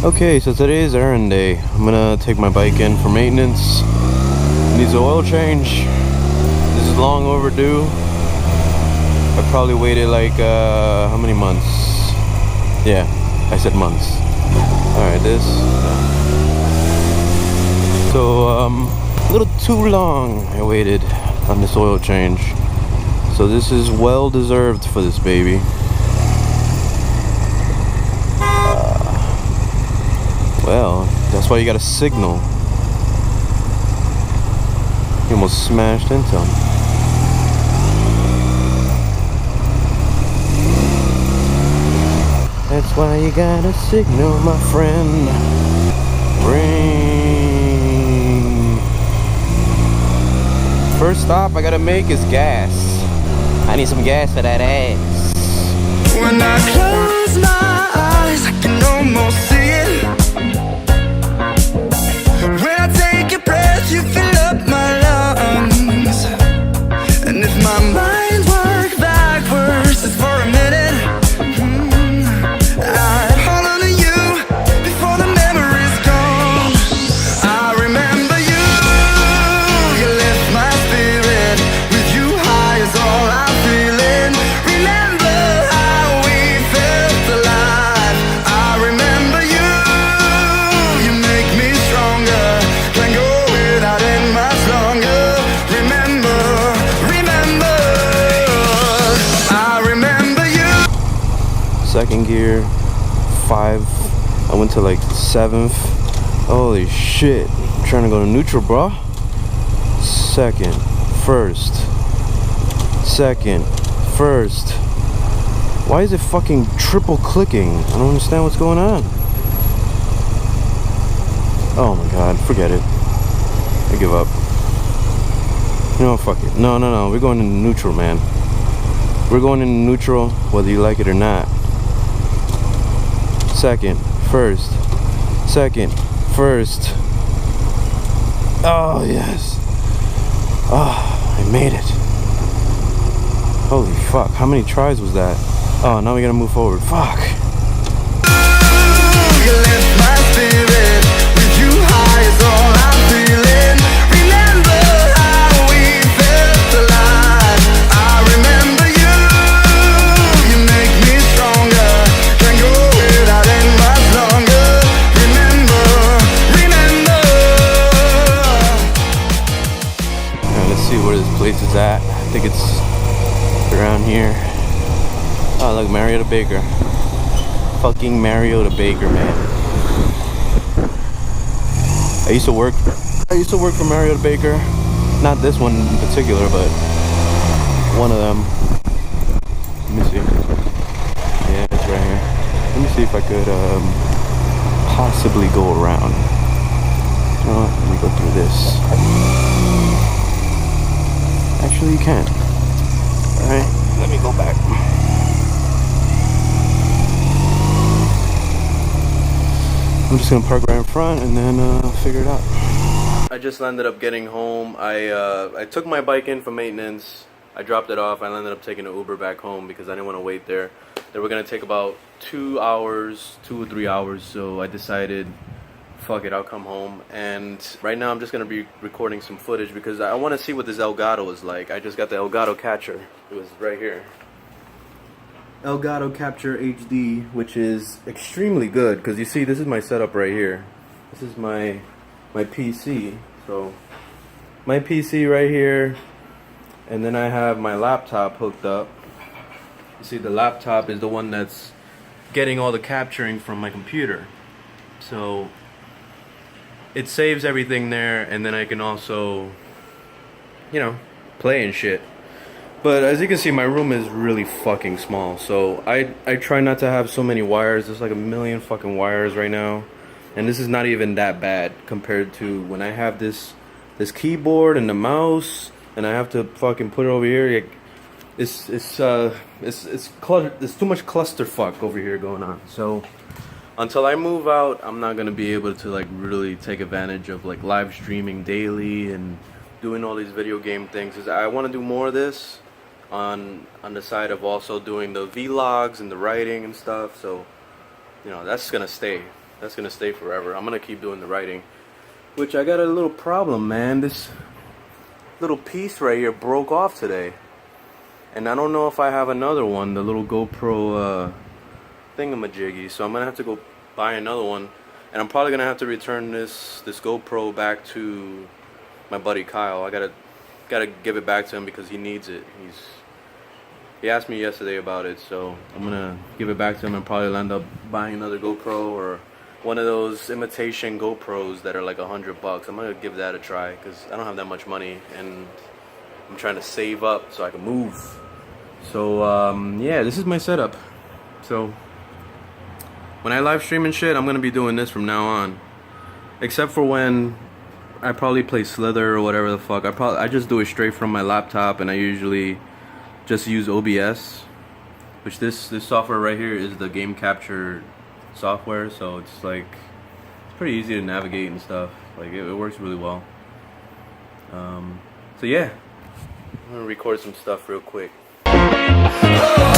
Okay, so today is errand day. I'm gonna take my bike in for maintenance. Needs an oil change. This is long overdue. I probably waited like how many months? Yeah, I said months. Alright, this. So a little too long I waited on this oil change. So this is well deserved for this baby. Well, that's why you got a signal. You almost smashed into him. That's why you got a signal, my friend. Ring. First stop I gotta make is gas. I need some gas for that ass. When I close my eyes, I can almost see it. When I take a breath, you fill up my lungs. And if my mind works backwards just for a minute, I'd hold on to you before the memory's gone. I remember you, you lift my spirit. With you high is all I'm feeling. Remember how we felt alive. I remember you, you make me stronger. Can't go without it much longer. Remember, remember, I remember you. Second gear, 5. I went to like 7th. Holy shit. I'm trying to go to neutral, bro. Second, first. Second, first. Why is it fucking triple clicking? I don't understand what's going on. Oh my god, forget it. I give up. You know, fuck it. No, we're going into neutral, man. We're going into neutral whether you like it or not. Second, first. Second, first. Oh, yes. Oh, I made it. Holy fuck, how many tries was that? Oh, now we gotta move forward. Fuck. You lift my spirit. With you high is all I'm feeling. Remember how we felt alive. I remember you, you make me stronger. Can't go without it much longer. Remember, remember. Alright, let's see where this place is at. I think it's around here. Oh, look, Mario the Baker. Fucking Mario the Baker, man. I used to work for Mario the Baker. Not this one in particular, but one of them. Let me see. Yeah, it's right here. Let me see if I could possibly go around. You know what? Let me go through this. Actually, you can. Alright, let me go back. I'm just gonna park right in front and then figure it out. I just ended up getting home. I took my bike in for maintenance. I dropped it off. I ended up taking an Uber back home because I didn't want to wait there. They were gonna take about 2 hours, 2 or 3 hours. So I decided, fuck it, I'll come home. And right now I'm just gonna be recording some footage because I want to see what this Elgato is like. I just got the Elgato Capture. It was right here. Elgato Capture HD, which is extremely good because you see this is my setup right here. This is my PC. So my PC right here, and then I have my laptop hooked up. You see the laptop is the one that's getting all the capturing from my computer. So it saves everything there, and then I can also, you know, play and shit. But as you can see, my room is really fucking small, so I try not to have so many wires. There's like a million fucking wires right now, and this is not even that bad compared to when I have this keyboard and the mouse, and I have to fucking put it over here. Like, it's clutter. There's too much clusterfuck over here going on. So until I move out, I'm not gonna be able to like really take advantage of like live streaming daily and doing all these video game things. I want to do more of this on the side of also doing the vlogs and the writing and stuff. So, you know, that's gonna stay. That's gonna stay forever. I'm gonna keep doing the writing. Which I got a little problem, man. This little piece right here broke off today. And I don't know if I have another one, the little GoPro thingamajiggy. So I'm gonna have to go buy another one. And I'm probably gonna have to return this GoPro back to my buddy Kyle. I gotta give it back to him because he needs it. He asked me yesterday about it, so I'm gonna give it back to him and probably end up buying another GoPro or one of those imitation GoPros that are like $100. I'm gonna give that a try because I don't have that much money and I'm trying to save up so I can move. So yeah, this is my setup. So when I live stream and shit, I'm gonna be doing this from now on. Except for when I probably play Slither or whatever the fuck. I just do it straight from my laptop, and I usually just use OBS, which this software right here is the Game Capture software, so it's like it's pretty easy to navigate and stuff. Like it works really well. So yeah, I'm gonna record some stuff real quick. Oh,